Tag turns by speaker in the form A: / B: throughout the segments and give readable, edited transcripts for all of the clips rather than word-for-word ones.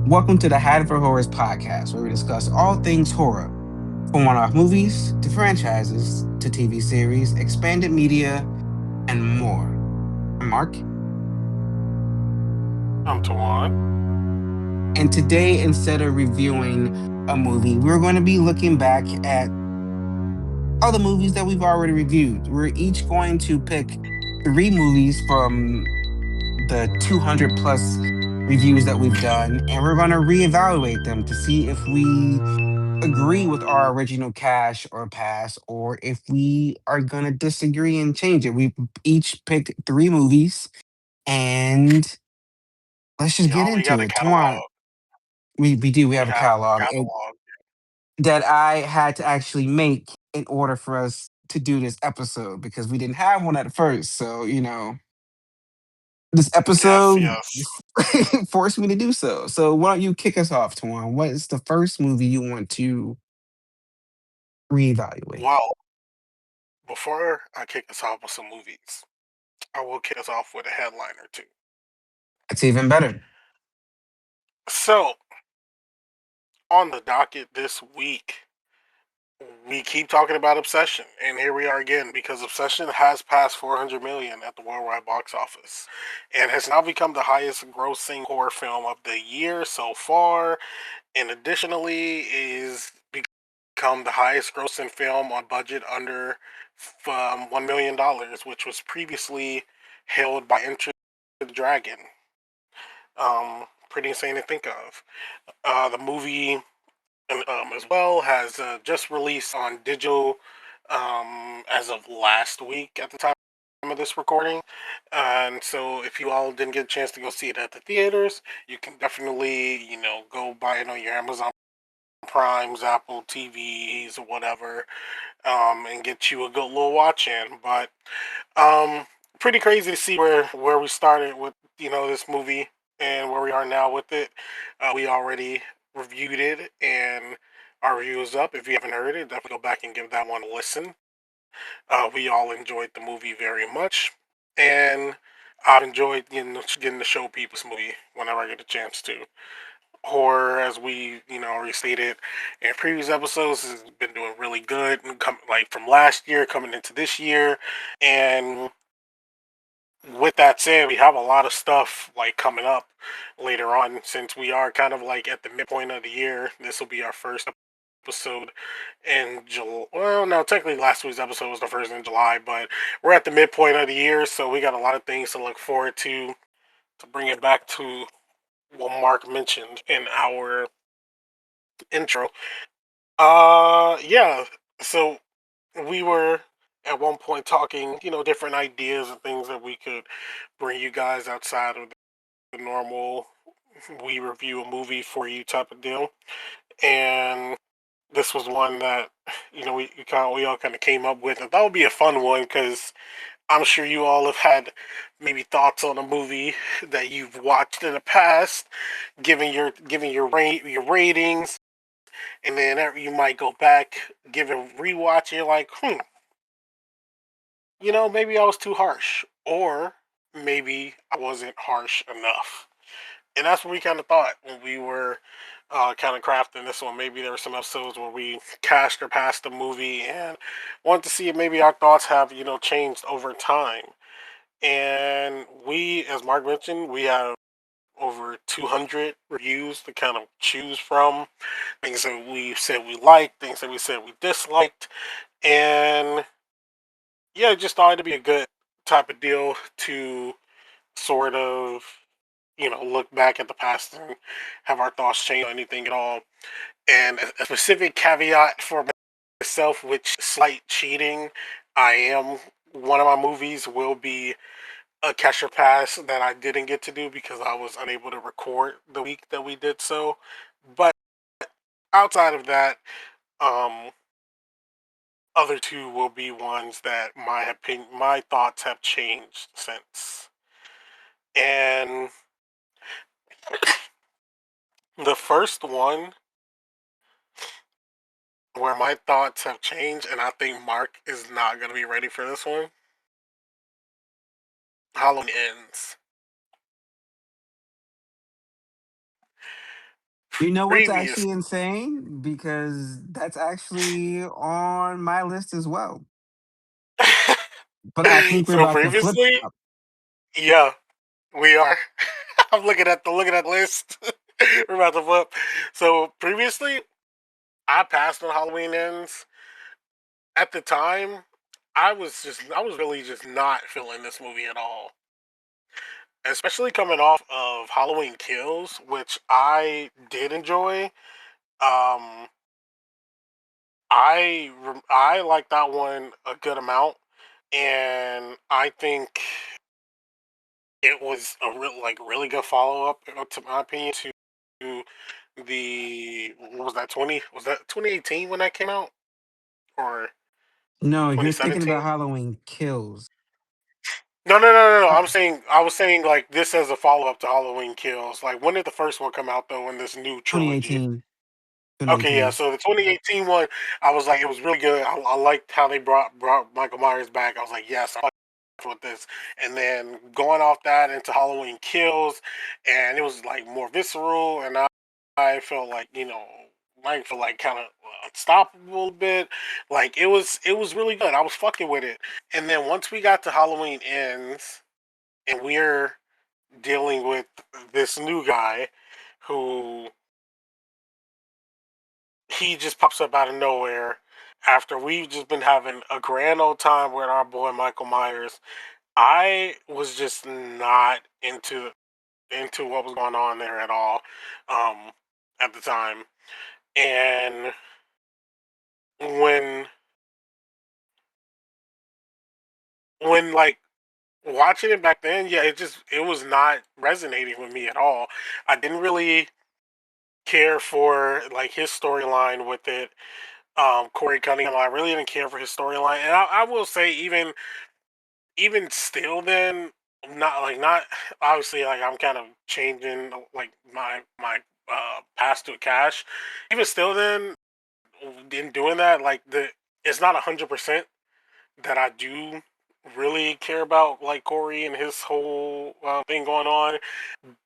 A: Welcome to the Hadford Horrors podcast, where we discuss all things horror, from one-off movies to franchises to TV series, expanded media, and more. I'm Mark,
B: I'm Tawan.
A: and today, instead of reviewing a movie, we're going to be looking back at other movies that we've already reviewed. We're each going to pick three movies from the 200 plus reviews that we've done, and we're going to reevaluate them to see if we agree with our original cash or pass, or if we are gonna disagree and change it. We each picked three movies, and let's just get
B: Y'all, we got
A: into
B: a
A: it. Come on,
B: catalog.
A: we do. We
B: We
A: have a
B: have a
A: catalog
B: catalog.
A: that I had to actually make in order for us to do this episode because we didn't have one at first. So this
B: Yes,
A: episode
B: yes.
A: forced me to do so. So why don't you kick us off, Tuan? What is the first movie you want to reevaluate?
B: Well, before I kick us off with some movies, I will kick us off with a headline or two.
A: It's even better.
B: So, on the docket this week, we keep talking about Obsession, and here we are again because Obsession has passed 400 million at the worldwide box office and has now become the highest grossing horror film of the year so far, and additionally is become the highest grossing film on budget under $1 million, which was previously held by Enter the Dragon. Pretty insane to think of. The movie as well has just released on digital as of last week at the time of this recording. And so if you all didn't get a chance to go see it at the theaters, you can definitely, go buy it on your Amazon Primes, Apple TVs, or whatever, and get you a good little watch in. But um, pretty crazy to see where we started with this movie and where we are now with it. We already reviewed it, and our review is up. If you haven't heard it, definitely go back and give that one a listen. We all enjoyed the movie very much, and I've enjoyed getting to show people this movie whenever I get a chance to. Horror, as we already stated in previous episodes, has been doing really good, and like from last year coming into this year. And with that said, we have a lot of stuff like coming up later on, since we are kind of like at the midpoint of the year. This will be our first episode in July. Well, no, technically last week's episode was the first in July, but we're at the midpoint of the year, so we got a lot of things to look forward to bring it back to what Mark mentioned in our intro. Yeah. So we were at one point talking, different ideas and things that we could bring you guys outside of the normal we review a movie for you type of deal. And this was one that we all kind of came up with, and that would be a fun one because I'm sure you all have had maybe thoughts on a movie that you've watched in the past, giving your ratings, and then you might go back, give it a rewatch, and you're like, maybe I was too harsh, or maybe I wasn't harsh enough. And that's what we kind of thought when we were kind of crafting this one. Maybe there were some episodes where we cashed or passed the movie and wanted to see if maybe our thoughts have, changed over time. And we, as Mark mentioned, we have over 200 reviews to kind of choose from. Things that we said we liked, things that we said we disliked. And yeah, just thought it'd be a good type of deal to sort of, look back at the past and have our thoughts change on anything at all. And a specific caveat for myself, which slight cheating, I am one of my movies will be a catcher pass that I didn't get to do because I was unable to record the week that we did so. But outside of that, um, other two will be ones that my thoughts have changed since. And the first one where my thoughts have changed, and I think Mark is not going to be ready for this one. Halloween Ends.
A: You know what's
B: Previous.
A: actually insane? Because that's actually on my list as well. But I think we're
B: So
A: about to flip
B: previously,
A: flop.
B: yeah, we are. I'm looking at the list. We're about to flip. So previously, I passed on Halloween ends. At the time, I was really just not feeling this movie at all. Especially coming off of Halloween Kills, which I did enjoy. Um, I like that one a good amount, and I think it was a really good follow up, to my opinion, to the what was that 2018 when that came out, or
A: No, you're thinking
B: 2017?
A: about Halloween Kills.
B: No.
A: Uh,
B: I was saying like this as a follow up to Halloween Kills. Like when did the first one come out though in this new trilogy?
A: 2018.
B: Okay, yeah.
A: 2018.
B: So the 2018 one, I was like, it was really good. I liked how they brought Michael Myers back. I was like, yes, I like with this. And then going off that into Halloween Kills, and it was like more visceral, and I felt like I feel like kind of unstoppable a bit. Like it was really good. I was fucking with it. And then once we got to Halloween Ends, and we're dealing with this new guy who he just pops up out of nowhere after we've just been having a grand old time with our boy Michael Myers. I was just not into what was going on there at all um, at the time. And when like watching it back then, yeah, it was not resonating with me at all. I didn't really care for like his storyline with it. Corey Cunningham, I really didn't care for his storyline, and I will say even still then not obviously like I'm kind of changing like my past to cash. Even still then in doing that like the it's not 100% that I do really care about like Corey and his whole thing going on,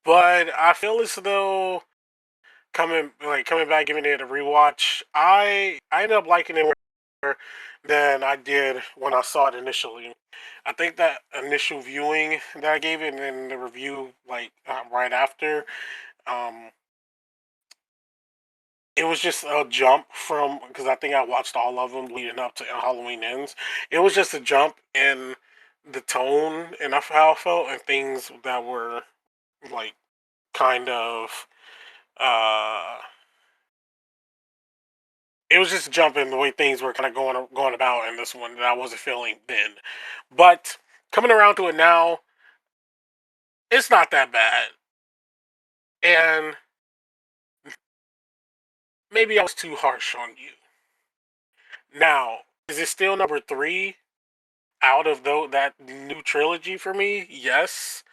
B: but I feel as though coming back giving it a rewatch, I ended up liking it more than I did when I saw it initially. I think that initial viewing that I gave it and then the review like right after, um, it was just a jump from because I think I watched all of them leading up to Halloween Ends. It was just a jump in the tone and of how I felt and things that were like kind of uh it was just a jump in the way things were kind of going about in this one that I wasn't feeling then. But coming around to it now, it's not that bad. And maybe I was too harsh on you. Now, is it still number three out of that new trilogy for me? Yes.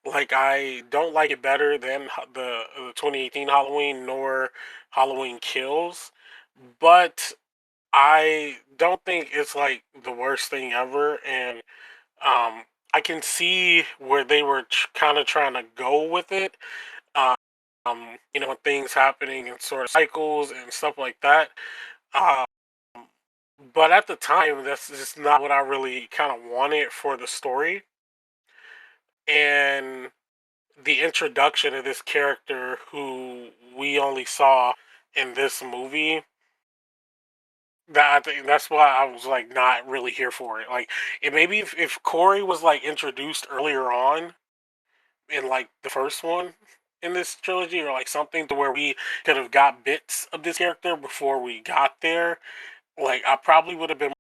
B: Like I don't like it better than the 2018 Halloween nor Halloween Kills, but I don't think it's like the worst thing ever. And I can see where they were kind of trying to go with it. Things happening in sort of cycles and stuff like that. Um, but at the time, that's just not what I really kind of wanted for the story. And the introduction of this character who we only saw in this movie, that I think that's why I was like not really here for it. Like, it maybe if Corey was like introduced earlier on in like the first one in this trilogy or like something to where we could have got bits of this character before we got there, like I probably would have been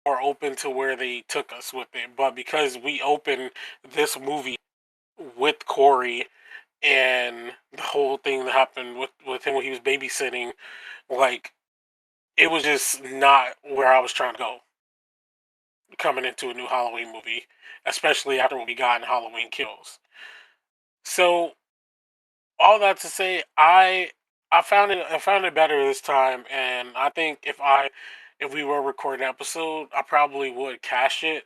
B: more open to where they took us with it. But because we opened this movie with Corey and the whole thing that happened with him when he was babysitting, like it was just not where I was trying to go coming into a new Halloween movie, especially after what we got in Halloween Kills. So all that to say, I found it better this time, and I think if we were recording an episode, I probably would cash it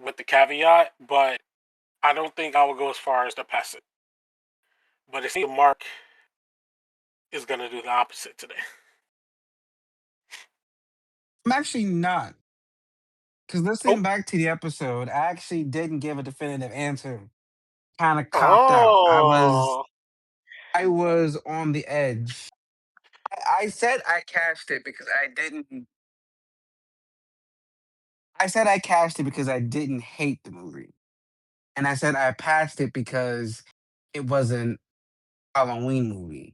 B: with the caveat, but I don't think I would go as far as to pass it. But it seemed to mark is gonna do the opposite today.
A: I'm actually not. Because
B: Oh,
A: listening back to the episode, I actually didn't give a definitive answer. Kind of copped out.
B: oh,
A: I was on the edge. I said I cashed it because I didn't. I said I cashed it because I didn't hate the movie, and I said I passed it because it wasn't a Halloween movie.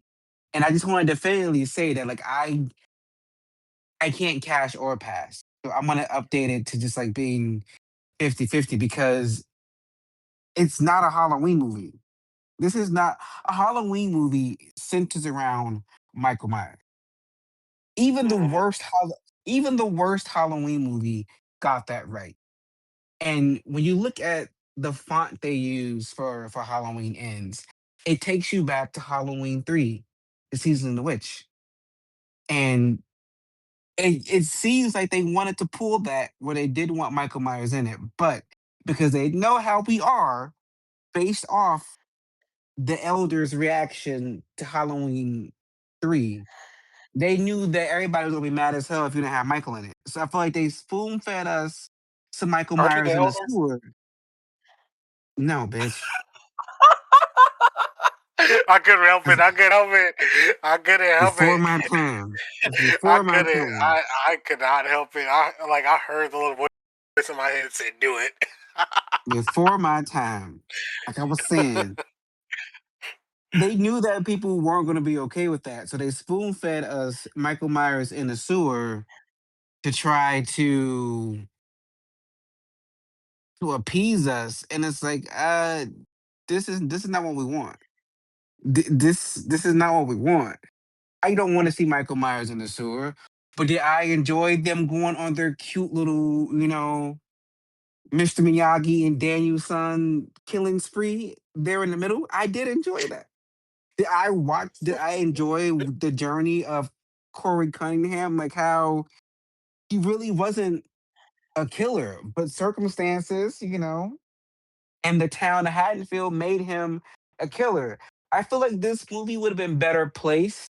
A: And I just want to definitively say that like I can't cash or pass. So I'm gonna update it to just like being 50-50 because it's not a Halloween movie. This is not a Halloween movie centers around Michael Myers. Even the
B: mhm.
A: worst even the worst Halloween movie got that right. And when you look at the font they use for Halloween Ends, it takes you back to Halloween 3, the season of the witch. And it seems like they wanted to pull that where they did want Michael Myers in it, but because they know how we are based off the elders' reaction to Halloween 3, they knew that everybody was gonna be mad as hell if you didn't have Michael in it. So I feel like they spoon fed us some Michael
B: Aren't you the
A: Myers in the
B: elder?
A: sewer. No, bitch.
B: I couldn't help it.
A: It's
B: I couldn't help it. I couldn't help
A: before
B: it.
A: my time. It's
B: I
A: before my
B: couldn't.
A: time.
B: I could not help it. I heard the little voice in my head say, "Do it."
A: Before my time. Like I was saying, they knew that people weren't gonna be okay with that. So they spoon fed us Michael Myers in the sewer to try to appease us. And it's like, this is not what we want. This is not what we want. I don't want to see Michael Myers in the sewer. But did I enjoy them going on their cute little, Mr. Miyagi and Daniel-san killing spree there in the middle? I did enjoy that. Did I enjoy the journey of Corey Cunningham? Like how he really wasn't a killer, but circumstances, and the town of Haddonfield made him a killer. I feel like this movie would have been better placed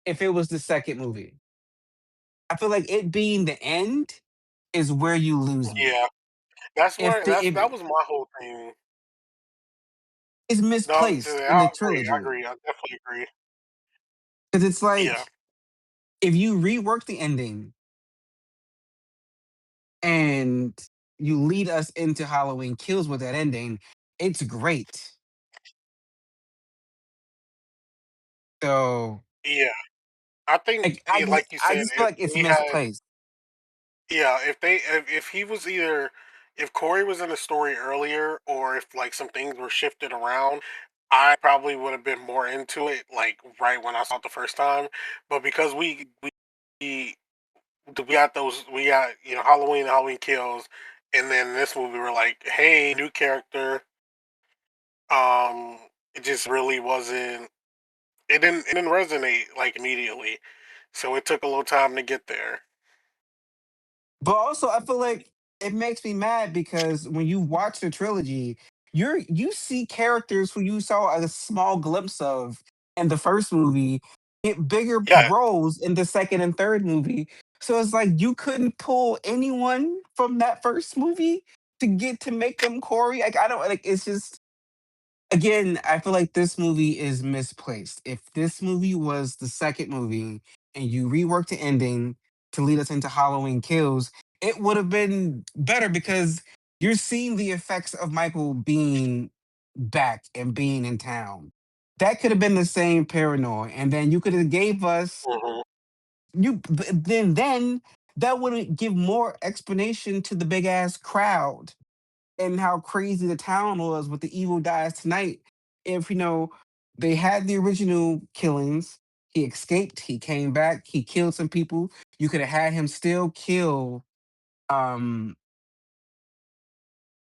A: if it was the second movie. I feel like it being the end is where you lose me.
B: Yeah, that's
A: If
B: where
A: the
B: that
A: it
B: was my whole thing.
A: is
B: No,
A: misplaced in
B: I
A: the
B: agree. I
A: trilogy
B: agree. I definitely agree.
A: because it's
B: Yeah,
A: like if you rework the ending and you lead us into Halloween Kills with that ending, it's great. So
B: yeah. I think,
A: like I just
B: like you
A: I
B: said,
A: just feel
B: if
A: like it's
B: they had,
A: misplaced.
B: yeah, if he was either if Corey was in the story earlier, or if like some things were shifted around, I probably would have been more into it, like right when I saw it the first time. But because we we got Halloween and Halloween Kills, and then this movie we're like, hey, new character. It just really wasn't. It didn't resonate like immediately, so it took a little time to get there.
A: But also, I feel like it makes me mad because when you watch the trilogy, you see characters who you saw a small glimpse of in the first movie get bigger
B: Yeah,
A: roles in the second and third movie. So it's like you couldn't pull anyone from that first movie to get to make them Corey. Like I don't like it's just again, I feel like this movie is misplaced. If this movie was the second movie and you reworked the ending to lead us into Halloween Kills, it would have been better because you're seeing the effects of Michael being back and being in town. That could have been the same paranoid, and then you could have gave us
B: hmm
A: then that would give more explanation to the big ass crowd and how crazy the town was with the evil dies tonight. If they had the original killings, he escaped, he came back, he killed some people. You could have had him still kill. Um,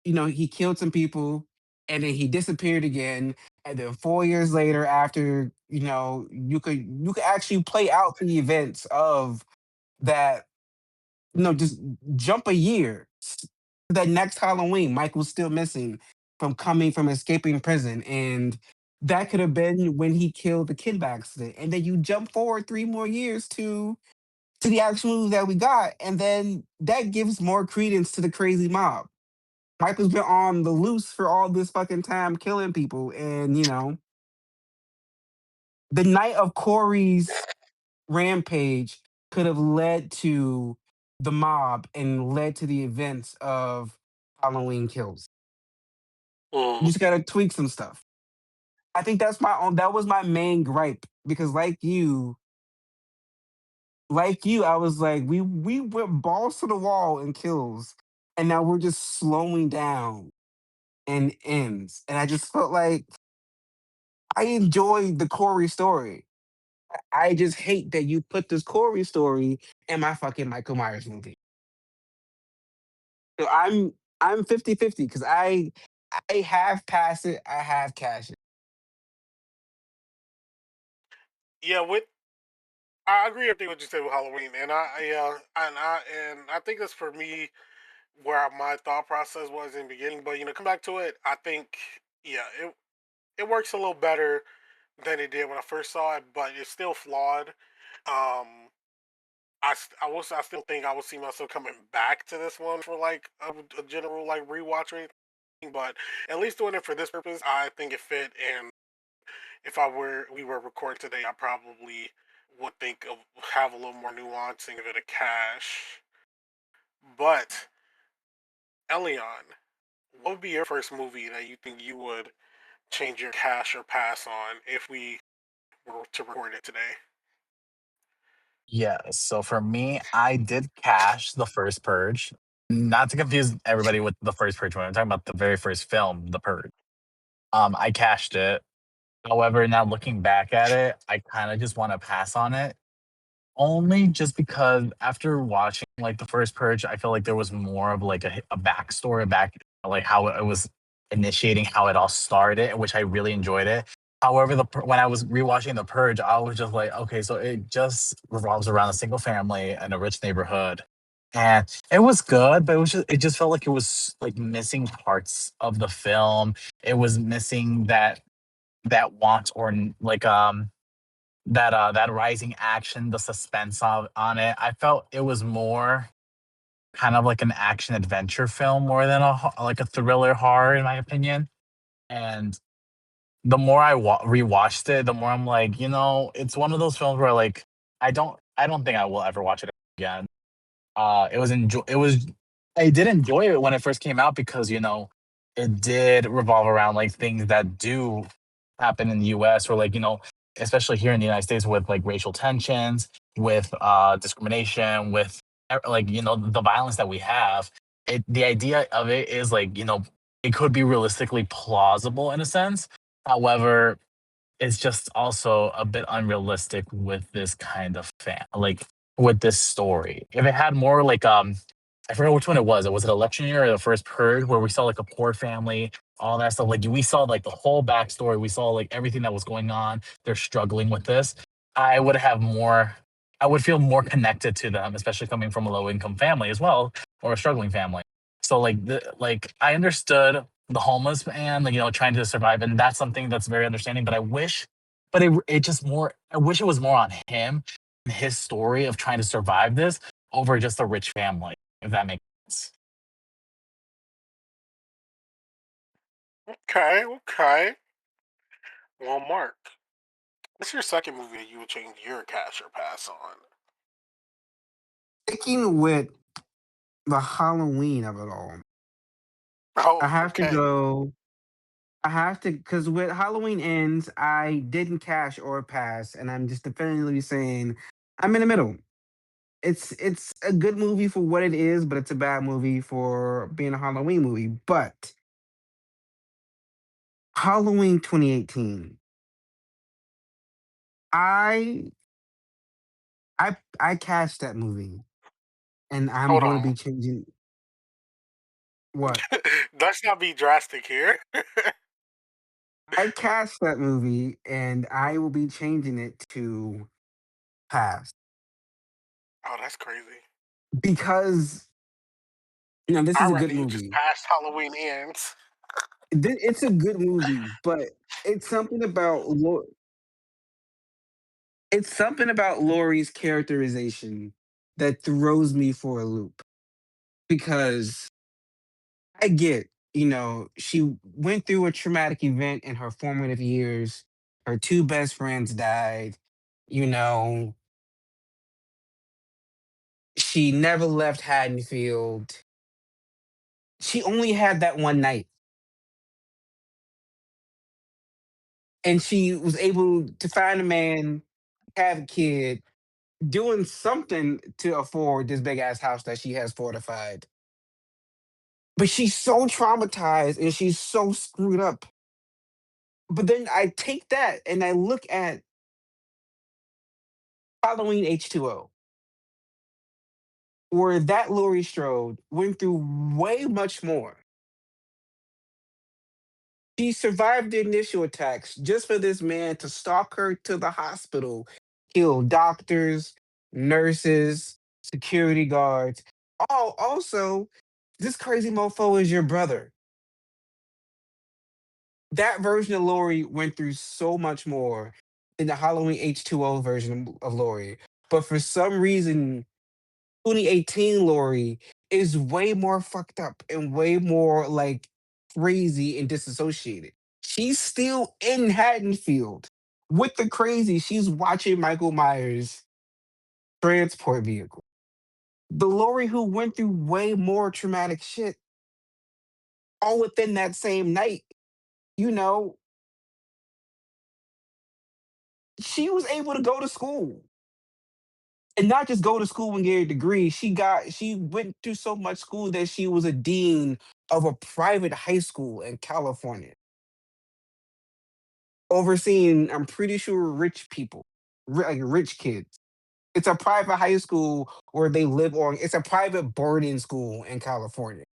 A: he killed some people, and then he disappeared again. And then 4 years later, after you could actually play out the events of that. Just jump a year. That next Halloween, Mike was still missing from escaping prison. And that could have been when he killed the kid by accident. And then you jump forward 3 more years to the actual movie that we got, and then that gives more credence to the crazy mob. Michael's been on the loose for all this fucking time killing people, and the night of Corey's rampage could have led to the mob and led to the events of Halloween Kills. You
B: Mm.
A: just gotta tweak some stuff. I think that was my main gripe because like you, I was like, we went balls to the wall in Kills, and now we're just slowing down and ends. And I just felt like I enjoyed the Corey story. I just hate that you put this Corey story in my fucking Michael Myers movie. So I'm 50-50 because I have passed it, I have cashed it.
B: Yeah, with I agree with everything what you said with Halloween, and I think that's for me where my thought process was in the beginning. But come back to it, I think yeah, it works a little better than it did when I first saw it, but it's still flawed. Um, I still think I would see myself coming back to this one for like a general like rewatch or anything, but at least doing it for this purpose, I think it fit. And if we were recording today, I probably would think of have a little more nuance and give it a cash. But Elion, what would be your first movie that you think you would change your cash or pass on if we were to record it today?
C: Yeah, so for me, I did cash the first Purge. Not to confuse everybody with the first Purge when I'm talking about the very first film, The Purge. I cashed it. However, now looking back at it, I kind of just want to pass on it. Only just because after watching like the first Purge, I feel like there was more of like a backstory back, like how it was initiating, how it all started, which I really enjoyed it. However, when I was rewatching the Purge, I was just like, okay, so it just revolves around a single family in a rich neighborhood, and it was good, but it just felt like it was like missing parts of the film. It was missing that want or that rising action, the suspense on it. I felt it was more kind of like an action adventure film more than like a thriller horror, in my opinion. And the more I rewatched it, the more I'm like, it's one of those films where like I don't think I will ever watch it again. It was I did enjoy it when it first came out because it did revolve around like things that do happen in the US or like especially here in the United States with like racial tensions, with discrimination, with like the violence that we have. The idea of it is like it could be realistically plausible in a sense. However, it's just also a bit unrealistic with this kind of like with this story. If it had more like I forgot which one it was. Was it election year or the first purge where we saw like a poor family, all that stuff. Like we saw like the whole backstory. We saw like everything that was going on. They're struggling with this. I would have more I would feel more connected to them, especially coming from a low income family as well, or a struggling family. So like I understood the homeless man, like trying to survive, and that's something that's very understanding. But it just more. I wish it was more on him and his story of trying to survive this over just a rich family, if that makes sense.
B: Okay, okay. Well, Mark, what's your second movie that you would change your cash or pass on?
A: Sticking with the Halloween of it all, I
B: Oh,
A: have to
B: okay.
A: go. I have to because with Halloween ends, I didn't cash or pass, and I'm just definitively saying I'm in the middle. It's a good movie for what it is, but it's a bad movie for being a Halloween movie. But Halloween 2018, I I cashed that movie, and I'm
B: Hold
A: going to
B: on.
A: be changing what
B: Let's not be drastic here.
A: I cashed that movie, and I will be changing it to pass
B: Oh, that's crazy.
A: because this is
B: I'd
A: a
B: rather
A: good
B: you just
A: movie.
B: pass Halloween ends.
A: It's a good movie, but it's something about Lo- it's something about Laurie's characterization that throws me for a loop because I get, she went through a traumatic event in her formative years. Her two best friends died. You know, she never left Haddonfield. She only had that one night, and she was able to find a man, have a kid, doing something to afford this big ass house that she has fortified. But she's so traumatized and she's so screwed up. But then I take that and I look at Halloween H2O, where that Laurie Strode went through way much more. She survived the initial attacks just for this man to stalk her to the hospital, kill doctors, nurses, security guards. Oh, also, this crazy mofo is your brother. That version of Laurie went through so much more than the Halloween H2O version of Laurie. But for some reason, 2018 Laurie is way more fucked up and way more like crazy and disassociated. She's still in Haddonfield with the crazy. She's watching Michael Myers transport vehicle. The Laurie who went through way more traumatic shit all within that same night, you know, she was able to go to school and not just go to school and get a degree. She went through so much school that she was a dean of a private high school in California, overseeing, I'm pretty sure, rich people, like rich kids. It's a private high school where they live on. It's a private boarding school in California.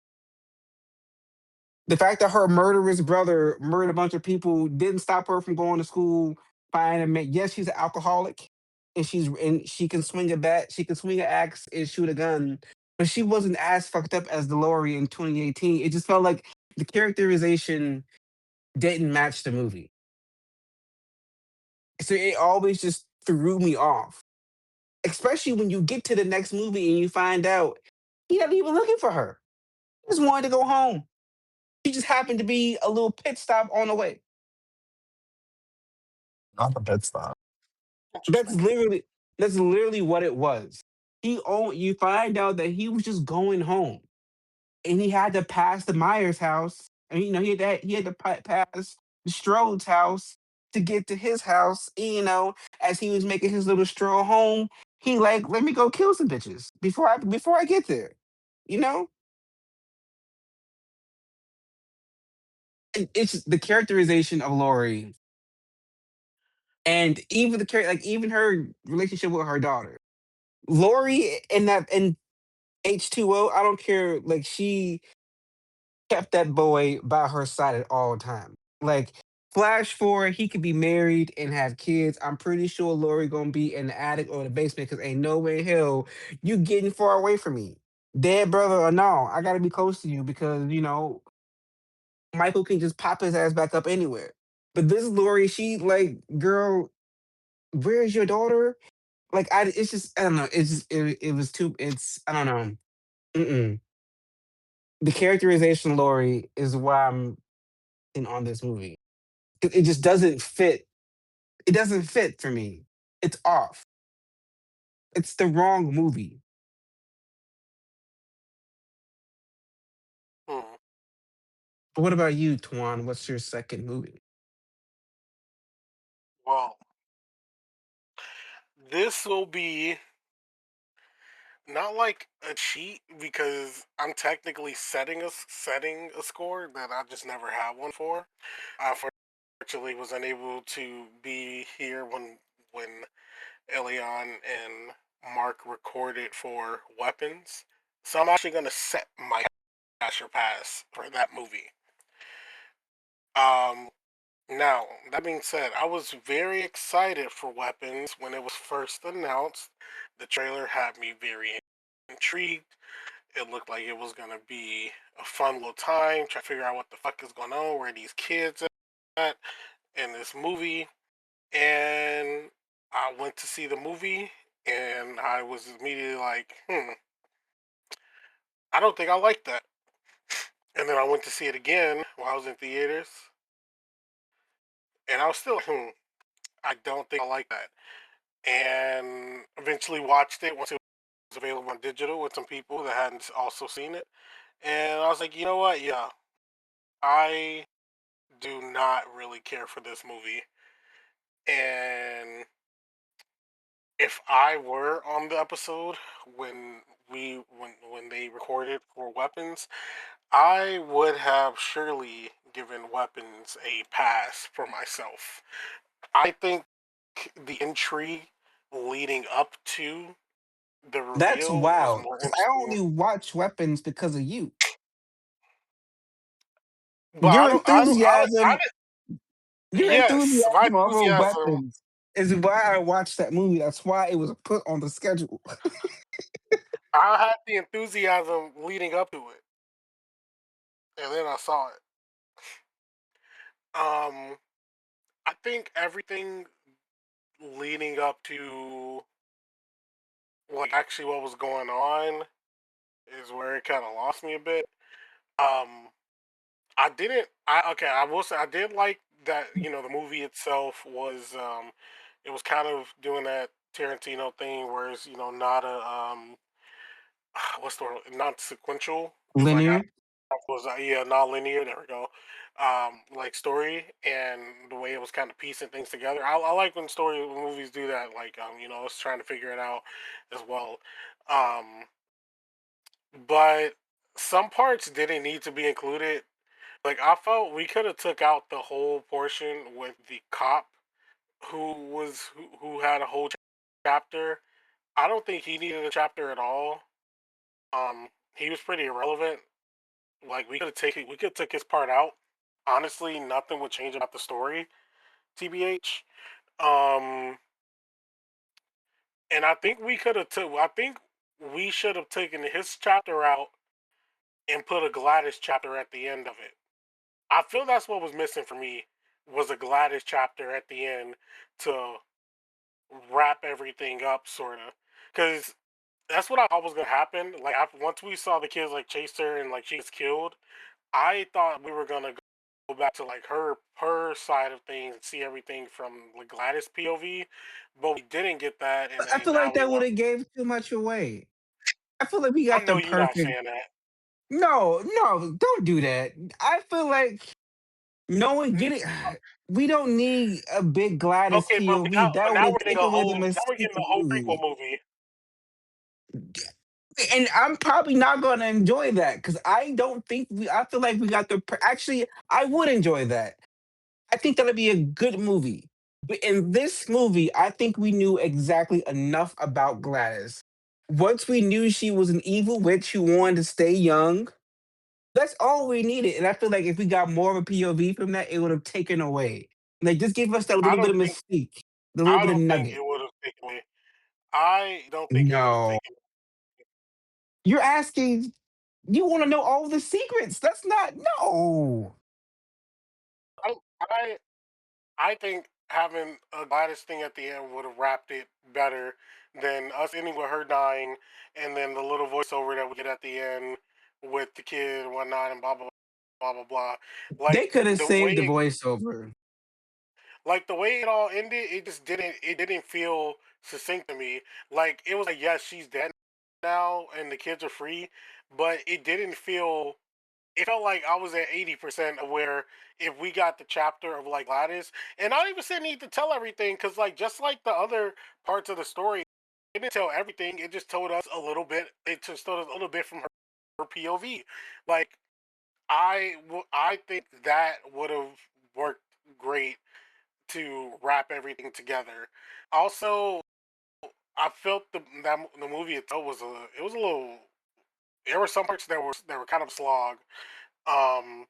A: The fact that her murderous brother murdered a bunch of people didn't stop her from going to school. Fine, admit, yes, she's an alcoholic, and she can swing a bat, she can swing an axe and shoot a gun, but she wasn't as fucked up as the Laurie in 2018. It just felt like the characterization didn't match the movie, so it always just threw me off. Especially when you get to the next movie and you find out he not even looking for her. He just wanted to go home. She just happened to be a little pit stop on the way.
C: Not the pit stop.
A: That's
B: Interesting.
A: literally that's literally what it was. You find out that he was just going home and he had to pass the Myers house. And he had to pass the Strode's house to get to his house. And, as he was making his little stroll home, he like, let me go kill some bitches before I get there. You know? It's the characterization of Laurie and even even her relationship with her daughter. Lori in H2O, I don't care. Like she kept that boy by her side at all time. Like flash forward, he could be married and have kids. I'm pretty sure Lori gonna be in the attic or the basement because ain't no way in hell you getting far away from me. Dead brother or no, I gotta be close to you because Michael can just pop his ass back up anywhere. But this Lori, she like, girl, where's your daughter? Like it's just I don't know. It's just it was too. It's I don't know. Mm-mm. The characterization of Lori is why I'm in on this movie. It just doesn't fit. It doesn't fit for me. It's off. It's the wrong movie.
B: Hmm.
A: But what about you, Tuan? What's your second movie?
B: Well, this will be not like a cheat because I'm technically setting a score that I just never had one for. I unfortunately was unable to be here when Elion and Mark recorded for Weapons, so I'm actually gonna set my Asher Pass for that movie. Um, Now, that being said, I was very excited for Weapons when it was first announced. The trailer had me very intrigued. It looked like it was going to be a fun little time, trying to figure out what the fuck is going on, where are these kids at in this movie. And I went to see the movie, and I was immediately like, I don't think I like that. And then I went to see it again while I was in theaters, and I was still, I don't think I like that. And eventually watched it once it was available on digital with some people that hadn't also seen it. And I was like, you know what? Yeah, I do not really care for this movie. And if I were on the episode when when they recorded for Weapons, I would have surely given Weapons a pass for myself. I think the intrigue leading up to the
A: That's
B: reveal was
A: wild.
B: more
A: 'Cause I
B: interesting.
A: only watch Weapons because of you.
B: But
A: Your
B: I don't,
A: enthusiasm, your
B: yes, my
A: enthusiasm over
B: enthusiasm.
A: Weapons is why I watched that movie. That's why it was put on the schedule.
B: I had the enthusiasm leading up to it, and then I saw it. Um, I think everything leading up to like actually what was going on is where it kind of lost me a bit. Um, I didn't. I okay. I will say I did like that. You know, the movie itself was it was kind of doing that Tarantino thing, where it's not a what's the word? Not sequential. It's like
A: Linear.
B: was yeah, non-linear. There we go. Like story and the way it was kind of piecing things together. I like when story movies do that. Like it's trying to figure it out as well. Um, but some parts didn't need to be included. Like I felt we could have took out the whole portion with the cop who had a whole chapter. I don't think he needed a chapter at all. He was pretty irrelevant. Like we could took his part out. Honestly, nothing would change about the story. TBH. Um, and I think we could have took. I think we should have taken his chapter out and put a Gladys chapter at the end of it. I feel that's what was missing for me was a Gladys chapter at the end to wrap everything up, sort of. Because that's what I thought was gonna happen. Like once we saw the kids like chase her and like she gets killed, I thought we were gonna go back to like her side of things and see everything from like Gladys POV, but we didn't get that, and
A: But I
B: then
A: feel
B: now
A: like
B: we
A: that would
B: want.
A: have gave too much away. I feel like we
B: I
A: got the
B: know you're not
A: perfect.
B: saying that.
A: No, no, don't do that. I feel like no one
B: N-
A: get it. We don't need a big Gladys
B: Okay,
A: POV.
B: but
A: That would
B: now
A: have
B: we're getting
A: taken
B: a
A: away the
B: whole now we're
A: mystique
B: getting
A: of
B: a
A: the
B: whole prequel
A: movie.
B: movie.
A: And I'm probably not going to enjoy that because I don't think we. I feel like we got the. Actually, I would enjoy that. I think that'd be a good movie. But in this movie, I think we knew exactly enough about Gladys. Once we knew she was an evil witch who wanted to stay young, that's all we needed. And I feel like if we got more of a POV from that, it would have taken away. Like, just give us that
B: I
A: little bit
B: don't
A: of
B: think
A: mystique, the little
B: I
A: bit of
B: don't think
A: nugget.
B: it would have taken away. I don't think it would have
A: No.
B: taken.
A: You're asking, you want to know all the secrets. That's not, no.
B: I I I think having a Gladys thing at the end would have wrapped it better than us ending with her dying, and then the little voiceover that we get at the end with the kid and whatnot, and blah blah blah blah blah.
A: They
B: Like
A: could have
B: the way
A: saved the
B: it,
A: voiceover.
B: like the way it all ended, it just didn't feel succinct to me. Like it was like yes, she's dead now, and the kids are free, but it didn't feel it felt like I was at 80% of where if we got the chapter of like Gladys, and I don't even say need to tell everything because like just like the other parts of the story, it didn't tell everything. It just told us a little bit. It just told us a little bit from her POV. Like I think that would have worked great to wrap everything together. Also, I felt the movie itself was it was a little. There were some parts that were kind of slog. Um,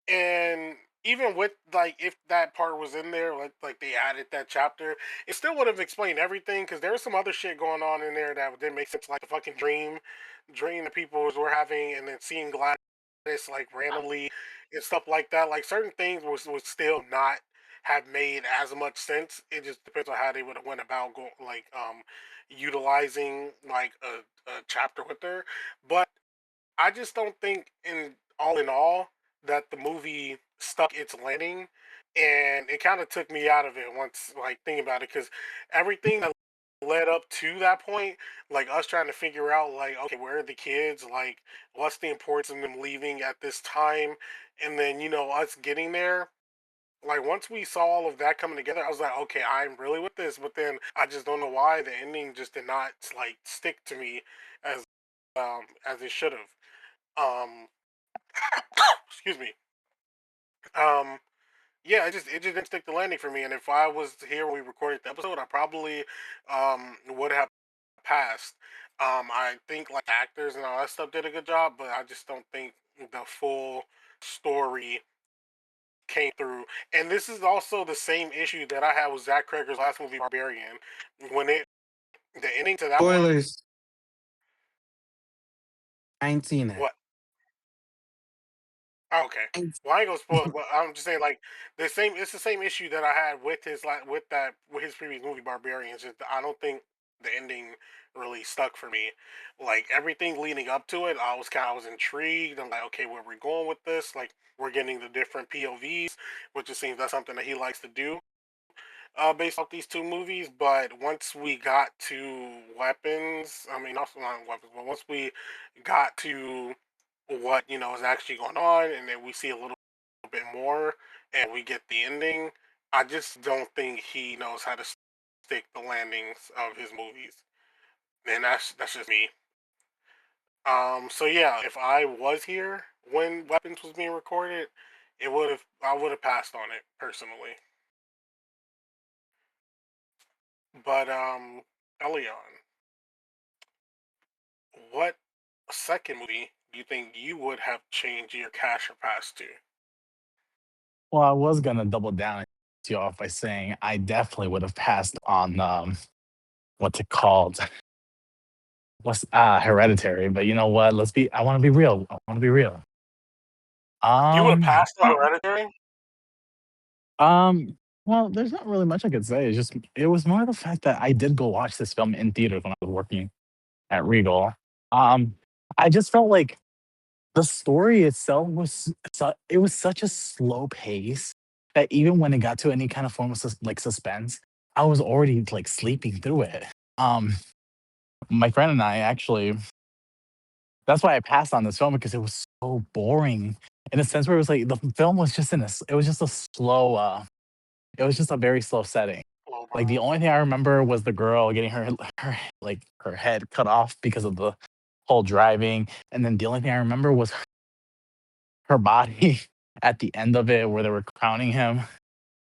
B: and even with like if that part was in there, like they added that chapter, it still would have explained everything because there's some other shit going on in there that didn't make sense, like the fucking dream that people were having, and then seeing Gladys like randomly and stuff like that. Like certain things would still not have made as much sense. It just depends on how they would have went about utilizing like a chapter with her. But I just don't think in all that the movie stuck its landing, and it kind of took me out of it once like thinking about it because everything that led up to that point, like us trying to figure out like okay where are the kids, like what's the importance of them leaving at this time, and then us getting there. Like once we saw all of that coming together, I was like, okay, I'm really with this. But then I just don't know why the ending just did not like stick to me as as it should have. Um, excuse me. Um, yeah, it just didn't stick the landing for me. And if I was here when we recorded the episode, I probably would have passed. I think like actors and all that stuff did a good job, but I just don't think the full story came through. And this is also the same issue that I had with Zach Cregger's last movie, Barbarian. When the ending to that one,
A: Spoilers. I ain't seen it.
B: what? Oh, okay. Well, I ain't gonna spoil it, but I'm just saying, like the same. It's the same issue that I had with his like with his previous movie, Barbarians. Just I don't think the ending really stuck for me. Like everything leading up to it, I was intrigued. I'm like, okay, where we going with this? Like we're getting the different POVs, which it seems that's something that he likes to do. Based off these two movies, but once we got to weapons, I mean, also not weapons, but once we got to what is actually going on, and then we see a little bit more, and we get the ending. I just don't think he knows how to stick the landings of his movies, and that's just me. So yeah, if I was here when Weapons was being recorded, it would have I would have passed on it personally. But Elion, what second movie do you think you would have changed your cash or pass to?
C: Well, I was gonna double down you off by saying I definitely would have passed on what's it called? What's Hereditary, but you know what? I wanna be real. I wanna be real.
B: You would have
C: Um
B: passed on Hereditary?
C: um well, there's not really much I could say. It was more the fact that I did go watch this film in theaters when I was working at Regal. Um I just felt like the story itself it was such a slow pace that even when it got to any kind of form of suspense, I was already like sleeping through it. Um, my friend and I actually that's why I passed on this film because it was so boring in a sense where it was like the film was just it was just a slow it was just a very slow setting.
B: Oh,
C: Like the
B: bro.
C: only thing I remember was the girl getting her head cut off because of the whole driving, and then the only thing I remember was her body at the end of it where they were crowning him.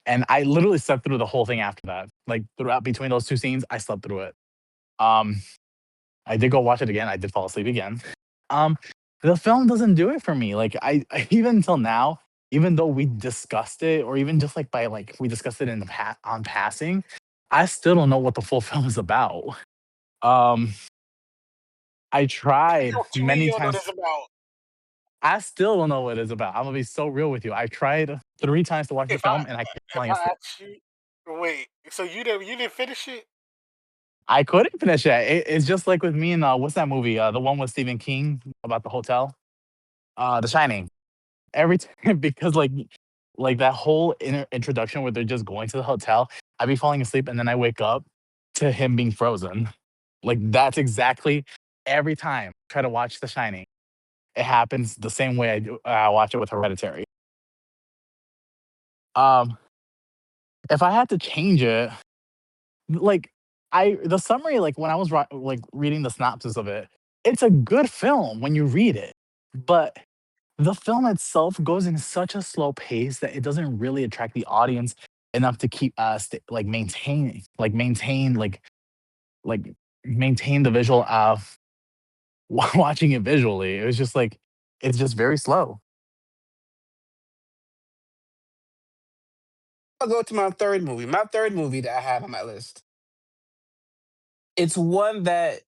C: And I literally slept through the whole thing after that. Like throughout between those two scenes, I slept through it. Um, I did go watch it again. I did fall asleep again. Um, the film doesn't do it for me. Like even until now, even though we discussed it, or even just like by like we discussed it in the on passing, I still don't know what the full film is about. Um, I tried
B: To me,
C: many
B: you don't know what
C: times.
B: it's about.
C: I still don't know what it's about. I'm gonna be so real with you. I tried 3 times to watch the
B: If I
C: film and I kept
B: if
C: falling
B: I
C: asleep.
B: ask you, wait, so you didn't finish it?
C: I couldn't finish it. It's just like with me and what's that movie? The one with Stephen King about the hotel, The Shining. Every time because like that whole introduction where they're just going to the hotel, I'd be falling asleep and then I wake up to him being frozen. Like that's exactly every time I try to watch The Shining. It happens the same way I watch it with Hereditary. Um, if I had to change it, like the summary, like when I was like reading the synopsis of it, it's a good film when you read it, but the film itself goes in such a slow pace that it doesn't really attract the audience enough to keep us like like maintain the visual of watching it visually. It was just like it's just very slow.
A: I'll go to my third movie. My third movie that I have on my list. It's one that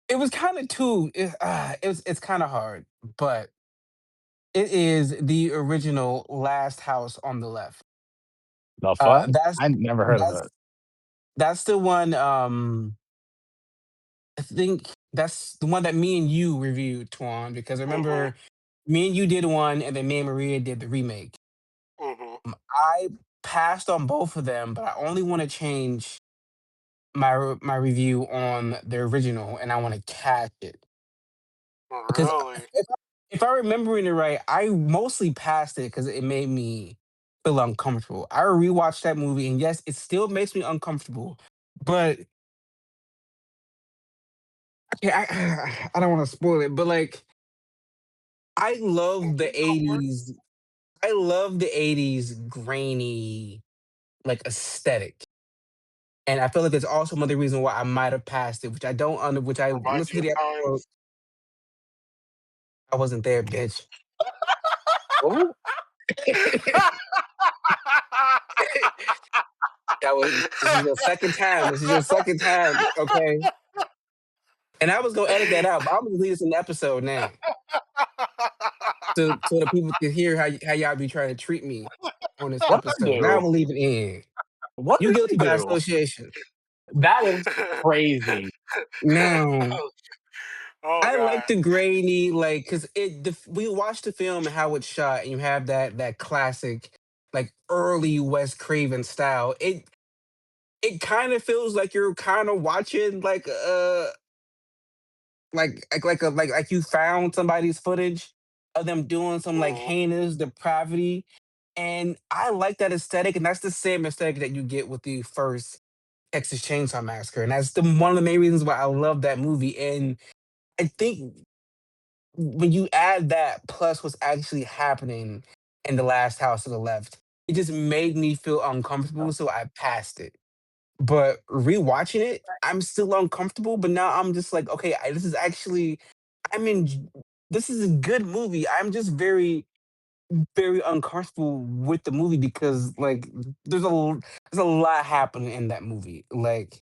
A: it was kind of too. It's kind of hard, but it is the original Last House on the Left.
C: The fuck?
A: That's
C: I never heard of
A: that's
C: it.
A: that's the one. I think that's the one that me and you reviewed, Twan, because I
B: Mhm.
A: remember me and you did one, and then me and Maria did the remake.
B: Mhm.
A: I passed on both of them, but I only want to change my review on the original, and I want to catch it because
B: Really?
A: if I remembering it right, I mostly passed it because it made me feel uncomfortable. I rewatched that movie, and yes, it still makes me uncomfortable, but yeah, I don't want to spoil it, but like I love the
B: Go for it.
A: '80s. I love the '80s grainy like aesthetic. And I feel like there's also another reason why I might have passed it, which I don't under which I
B: Reminds
A: listened
B: you
A: to
B: of
A: the episode.
B: times.
A: I wasn't there, bitch. Oh, that was this is your second time. This is your second time, okay? And I was gonna edit that out, but I'm gonna leave this in the episode now. So the people can hear how y'all be trying to treat me on this
C: What I
A: episode. Now I'm
C: do?
A: gonna leave it in.
C: What
A: You
C: did I
A: guilty by
C: do?
A: association.
C: That is crazy.
A: Now
B: Oh
A: I
B: god.
A: like the grainy, like, cause we watched the film and how it's shot, and you have that classic, like early Wes Craven style. It kind of feels like you're kind of watching like you found somebody's footage of them doing some like
B: Mhm.
A: heinous depravity, and I like that aesthetic, and that's the same aesthetic that you get with the first Texas Chainsaw Massacre, and that's the one of the main reasons why I love that movie. And I think when you add that plus what's actually happening in the last house to the left, it just made me feel uncomfortable. So I passed it. But rewatching it, I'm still uncomfortable. But now I'm just like, okay, this is actually, I mean, this is a good movie. I'm just very, very uncomfortable with the movie because like there's a lot happening in that movie. Like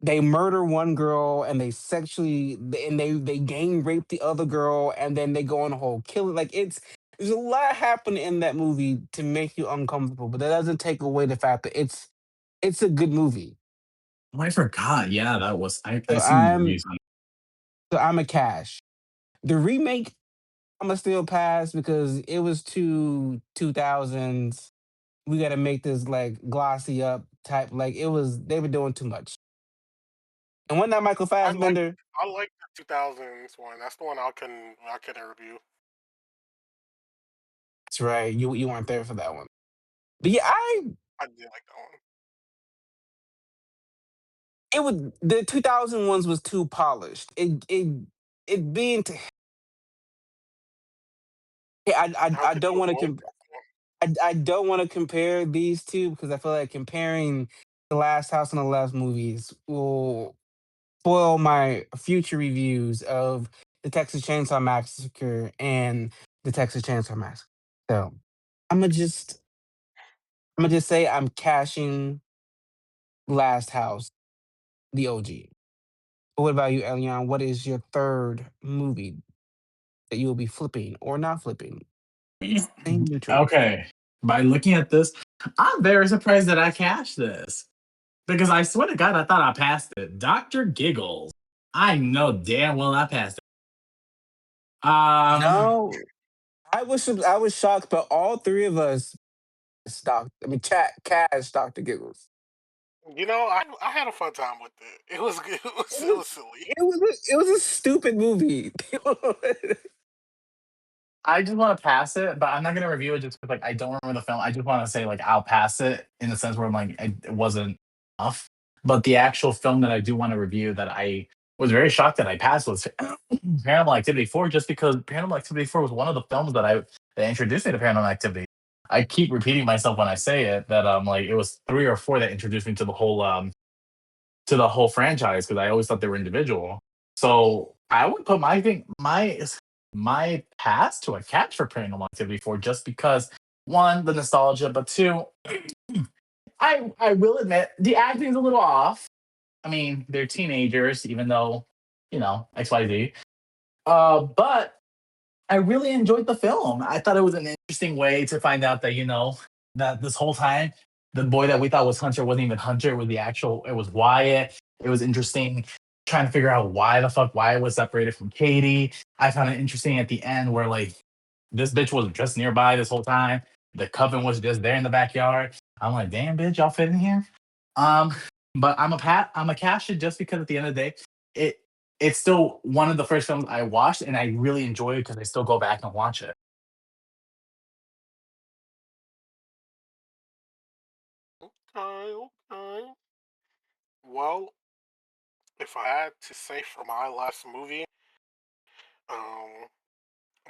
A: they murder one girl and they sexually and they gang rape the other girl and then they go on a whole killing like there's a lot happening in that movie to make you uncomfortable, but that doesn't take away the fact that it's a good movie.
C: Oh, I forgot. Yeah, that was I
A: so
C: seen
A: i'm
C: reviews on
A: so I'm a cash. The remake, I'm gonna still pass because it was 2000s. We got to make this like glossy up type, like it was they were doing too much. And when that Michael
B: I like
A: Fassbender,
B: I like the 2000s one. That's the one I can review.
A: that's right, you weren't there for that one. But yeah, I
B: I did like that one.
A: it would the 2000 ones was too polished. It being t-
B: How
A: I
B: could
A: don't
B: you
A: want to
B: avoid this one?
A: I don't want to compare these two because I feel like comparing the Last House on the Left movies will spoil my future reviews of the Texas Chainsaw Massacre and the Texas Chainsaw Massacre. So I'm gonna just I'm gonna just say I'm cashing Last House, the OG. What about you, Elion? What is your third movie that you will be flipping or not flipping?
C: it.
A: Same neutral.
C: Okay. By looking at this, I'm very surprised that I cashed this. Because I swear to God, I thought I passed it. Dr. Giggles. I know damn well I passed it.
A: No, I was shocked, but all three of us stopped. I mean, chat Cash Doctor Giggles.
B: I had a fun time with it. It was good. It
A: It
B: was it
A: was
B: was silly.
A: it was a stupid movie.
C: I just want to pass it, but I'm not gonna review it just because like I don't remember the film. I just want to say like I'll pass it in the sense where I'm like it wasn't enough. But the actual film that I do want to review that I was very shocked that I passed was Paranormal Activity 4, just because Paranormal Activity 4 was one of the films that introduced me to Paranormal Activity. I keep repeating myself when I say it that like it was 3 or 4 that introduced me to the whole franchise because I always thought they were individual. So I would put my pass to a catch for Paranormal Activity 4 just because one, the nostalgia, but two, I will admit the acting's a little off. I mean, they're teenagers, even though, XYZ. But I really enjoyed the film. I thought it was an interesting way to find out that, that this whole time, the boy that we thought was Hunter wasn't even Hunter. It was Wyatt. It was interesting trying to figure out why the fuck Wyatt was separated from Katie. I found it interesting at the end where, like, this bitch was just nearby this whole time. The coven was just there in the backyard. I'm like, damn, bitch, y'all fit in here. Um, but I'm a cash it just because at the end of the day, it it's still one of the first films I watched, and I really enjoy it because I still go back and watch it.
B: Okay, okay. Well, if I had to say for my last movie, um,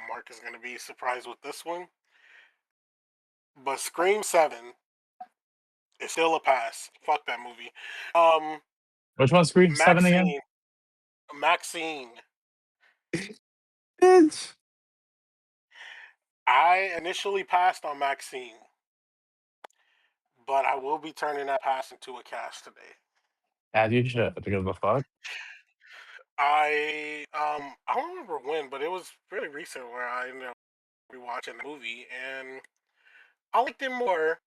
B: Mark is gonna be surprised with this one, but Scream 7 is still a pass. Fuck that movie. Um,
C: Which one's Scream 7 again?
B: Maxine, Maxine.
A: Bitch.
B: I initially passed on Maxine, but I will be turning that pass into a cast today.
C: As you should, because the fuck?
B: I don't remember when, but it was really recent where I ended up rewatching the movie, and I liked it more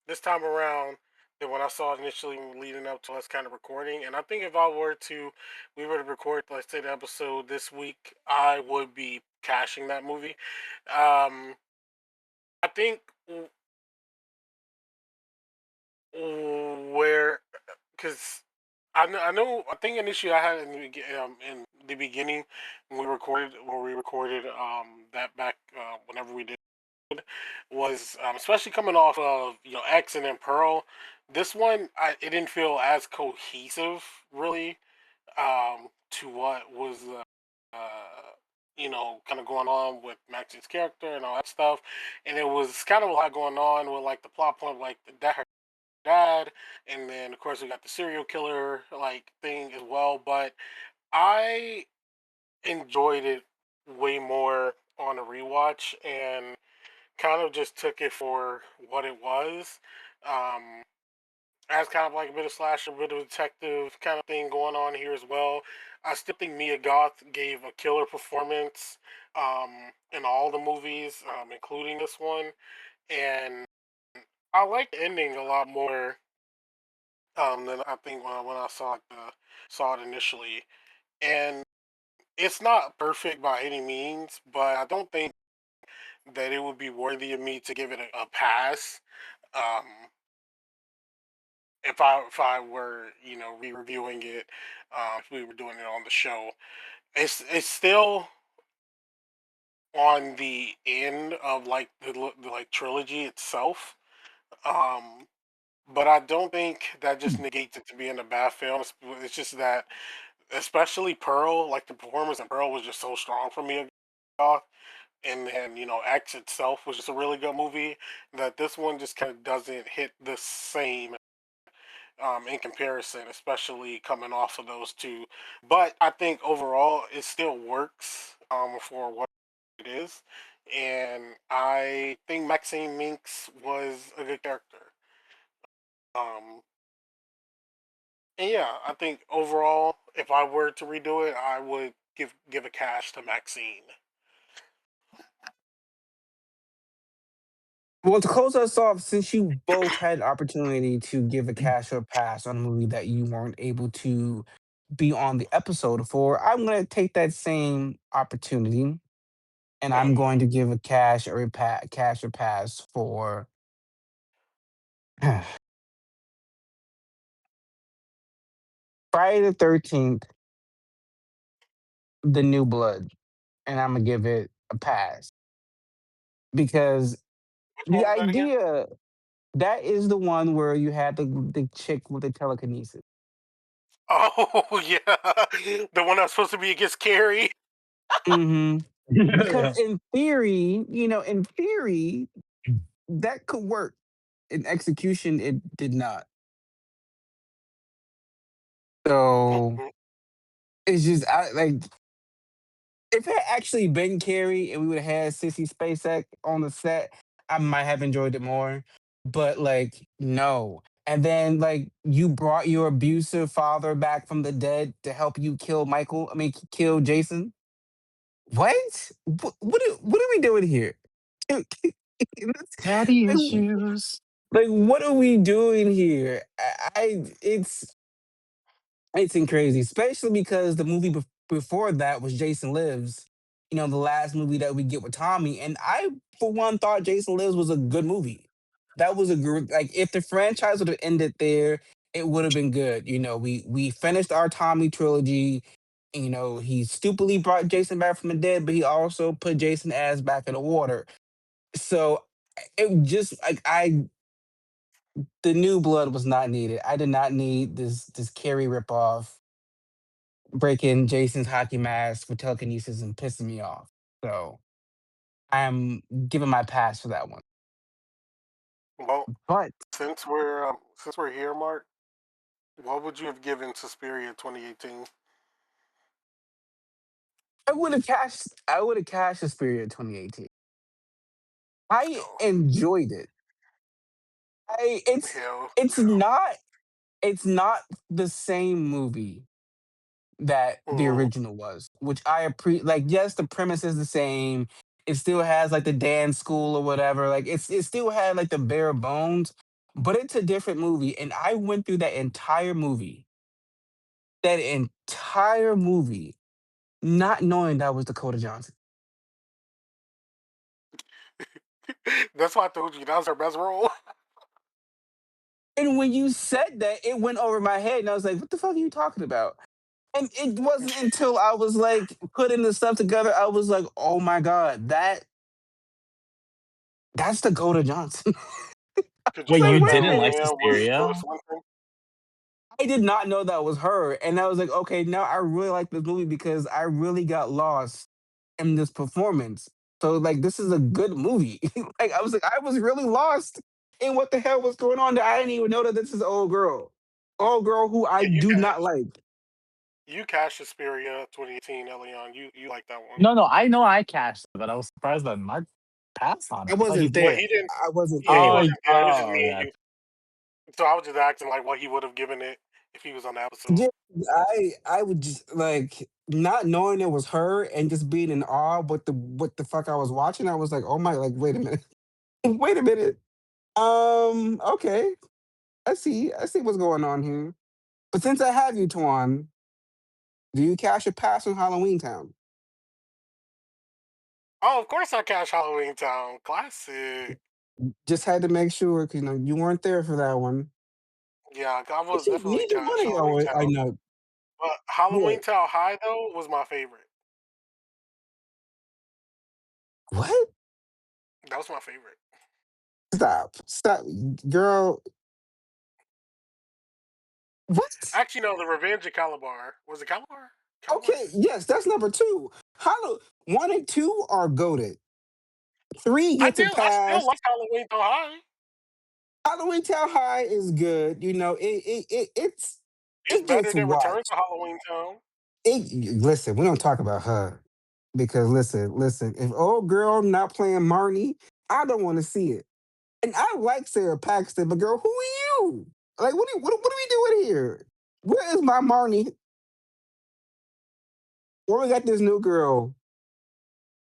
B: this time around than when I saw it initially leading up to us kind of recording. And I think if we were to record, let's say, the episode this week, I would be cashing that movie. Um, I think where because I think an issue I had in the beginning when we recorded that back whenever we did was especially coming off of X and then Pearl. This one it didn't feel as cohesive really to what was kind of going on with Maxine's character and all that stuff, and it was kind of a lot going on with like the plot point like that her dad, and then of course we got the serial killer like thing as well. But I enjoyed it way more on a rewatch and kind of just took it for what it was. Um, as kind of like a bit of slasher, a bit of detective kind of thing going on here as well. I still think Mia Goth gave a killer performance in all the movies, including this one. And I like the ending a lot more than I think when I saw it initially. And it's not perfect by any means, but I don't think that it would be worthy of me to give it a pass. Um, if I were re-reviewing it, if we were doing it on the show, it's still on the end of like the like trilogy itself. Um, but I don't think that just negates it to being a bad film. It's just that, especially Pearl, like the performance in Pearl was just so strong for me. And then X itself was just a really good movie. That this one just kind of doesn't hit the same in comparison, especially coming off of those two. But I think overall it still works for what it is, and I think Maxine Minx was a good character. Um, and yeah, I think overall, if I were to redo it, I would give a cash to Maxine.
A: Well, to close us off, since you both had opportunity to give a cash or pass on a movie that you weren't able to be on the episode for, I'm going to take that same opportunity and I'm
B: Hmm.
A: going to give a cash or pass for Friday the 13th, The New Blood, and I'm gonna give it a pass because
B: Which
A: the
B: one was that again?
A: idea that is the one where you had the chick with the telekinesis.
B: Oh yeah, the one that's supposed to be against Carrie.
A: Hmm. Because
C: Yeah.
A: in theory, that could work. In execution, it did not. So
B: Mhm.
A: it's just like if it had actually been Carrie and we would have had Sissy Spacek on the set, I might have enjoyed it more. But like, no. And then like you brought your abusive father back from the dead to help you kill Michael. I mean, kill Jason. What? What are we doing here?
C: Daddy
A: like,
C: issues.
A: like, what are we doing here? It's crazy, especially because the movie before that was Jason Lives. You know, the last movie that we get with Tommy, and I, for one, thought Jason Lives was a good movie. That was a good like if the franchise would have ended there, it would have been good. You know, we finished our Tommy trilogy. You know, he stupidly brought Jason back from the dead, but he also put Jason ass back in the water. So it just like the new blood was not needed. I did not need this Carrie ripoff breaking Jason's hockey mask for telekinesis and pissing me off. So I'm giving my pass for that one.
B: Well,
A: But
B: since we're here, Mark, what would you have given Suspiria 2018?
A: I would have cashed Suspiria 2018. I
B: Oh,
A: enjoyed it. I
B: hell,
A: it's
B: no.
A: not it's not the same movie that the
B: Mm,
A: original was, which I appreciate. Like, yes, the premise is the same. It still has like the dance school or whatever. Like, it still had like the bare bones, but it's a different movie. And I went through that entire movie, not knowing that was Dakota Johnson.
B: that's why I told you that was her best role.
A: And when you said that, it went over my head, and I was like, "What the fuck are you talking about?" And it wasn't until I was like putting the stuff together, I was like, "Oh my god, that's Dakota Johnson."
B: Could you
A: It's
C: Wait,
A: like,
C: you
B: really
A: wait a
B: tell
C: didn't
B: her
C: like
A: minute.
B: name was Tilda
C: Suspiria?
B: Swinton?
A: I did not know that was her. And I was like, okay, now I really like this movie because I really got lost in this performance. So like this is a good movie. Like I was really lost in what the hell was going on there. I didn't even know that this is an old girl. Old girl who I
B: Yeah,
A: do not like.
B: you cashed Suspiria 2018, Elion. You like that one?
C: No, no, I know I cashed it, but I was surprised that Mark passed on
A: I
C: it. I thought he
A: wasn't
B: Well,
C: did.
A: there.
B: he didn't.
A: I wasn't
B: Yeah, he
A: there.
C: Oh,
B: wasn't there. It was just
C: oh,
B: me and
C: yeah.
B: you. So I was just asking like what he would have given it if he was on the episode.
A: Yeah, I would just like not knowing it was her and just being in awe with what the fuck I was watching. I was like, oh my, like wait a minute, wait a minute. Okay, I see what's going on here. But since I have you, Twan, do you cash your pass on Halloween Town?
B: Oh, of course I cashed Halloween Town. Classic.
A: Just had to make sure because you weren't there for that one.
B: Yeah, I was
A: Actually,
B: definitely
A: neither one
B: cash
A: of
B: Halloween
A: y'all. I
B: Town.
A: know.
B: But
A: Yeah.
B: Halloween Town High though was my favorite.
A: What?
B: That was my favorite.
A: Stop, girl. What?
B: Actually, no, the Revenge of Calabar. Was it Calabar? Calabar?
A: Okay, yes, that's number two. Hallow 1 and 2 are goaded. Three gets a
B: I still
A: pass.
B: like Halloween Town High.
A: Halloween Town High is good. You know,
B: It's
A: it
B: better
A: gets
B: than Return to
A: watched.
B: Halloween Town.
A: Listen, we don't talk about her because listen. If old girl not playing Marnie, I don't want to see it. And I like Sarah Paxton, but girl, who are you? Like, what are we doing here? Where is my Marnie? Where we got this new girl?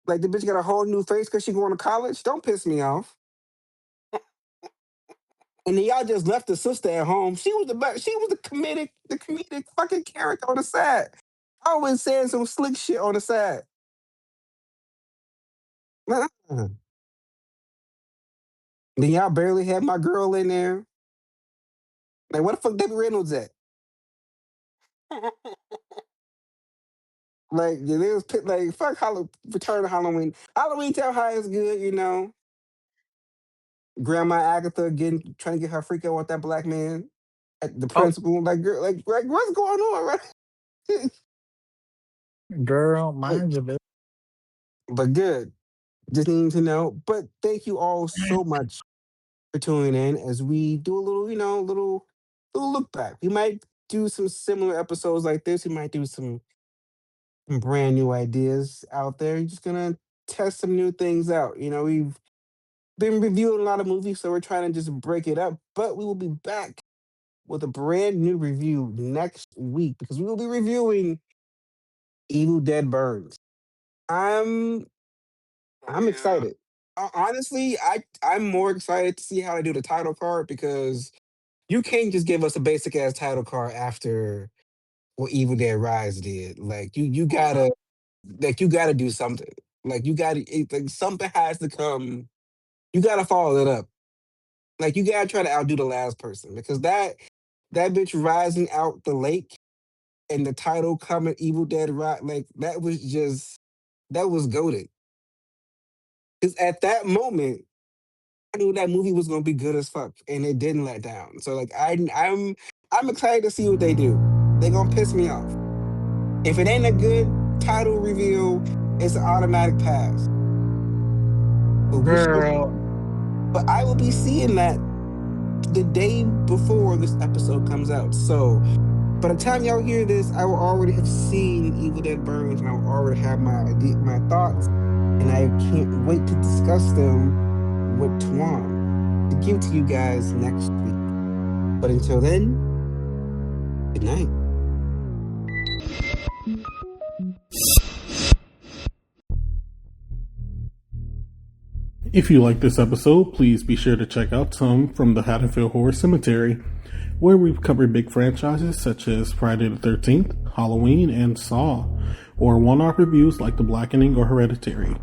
A: Like the bitch got a whole new face because she going to college. Don't piss me off. And then y'all just left the sister at home. She was the best. She was the comedic fucking character on the side. Always saying some slick shit on the side. Uh-uh. Then y'all barely had my girl in there. Like, what the fuck Debbie Reynolds at? Like, yeah, they was like, fuck Return to Halloween. Halloween Town High is good, you know. Grandma Agatha trying to get her freak out with that black man at the
C: Oh,
A: principal. Like, girl, like what's going on, right?
C: girl,
A: Like,
C: mind your business.
A: but good. Just need to know. But thank you all so much for tuning in as we do a little, little look back. We might do some similar episodes like this. We might do some brand new ideas out there. Just gonna test some new things out. You know, been reviewing a lot of movies, so we're trying to just break it up. But we will be back with a brand new review next week because we will be reviewing Evil Dead Burns. I'm
B: Oh
A: I'm
B: yeah.
A: excited. Honestly, I'm more excited to see how they do the title card because you can't just give us a basic ass title card after what Evil Dead Rise did. Like you
B: Oh no.
A: gotta you gotta do something. Like you gotta like something has to come. You gotta follow it up. Like you gotta try to outdo the last person because that bitch rising out the lake and the title coming Evil Dead Rise like that was goaded. Because at that moment I knew that movie was gonna be good as fuck, and it didn't let down. So like I'm excited to see what they do. They gonna piss me off. If it ain't a good title reveal, it's an automatic pass. But we shall.
C: Girl,
A: But I will be seeing that the day before this episode comes out. So by the time y'all hear this, I will already have seen Evil Dead Burns, and I will already have my thoughts, and I can't wait to discuss them with Tuan to give to you guys next week. But until then, good night.
D: If you like this episode, please be sure to check out some from the Haddonfield Horror Cemetery, where we've covered big franchises such as Friday the 13th, Halloween, and Saw, or one-off reviews like The Blackening or Hereditary.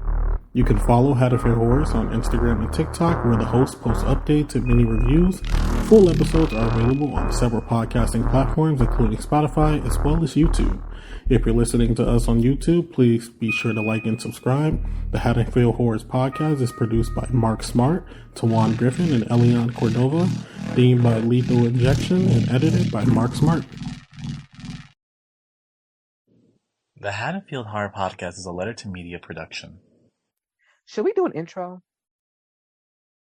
D: You can follow Haddonfield Horrors on Instagram and TikTok, where the hosts post updates and mini reviews. Full episodes are available on several podcasting platforms, including Spotify, as well as YouTube. If you're listening to us on YouTube, please be sure to like and subscribe. The Haddonfield Horrors podcast is produced by Mark Smart, Tawan Griffin, and Elian Cordova, themed by Lethal Injection, and edited by Mark Smart.
C: the Haddonfield Horror Podcast is a Letter to Media production.
E: Should we do an intro?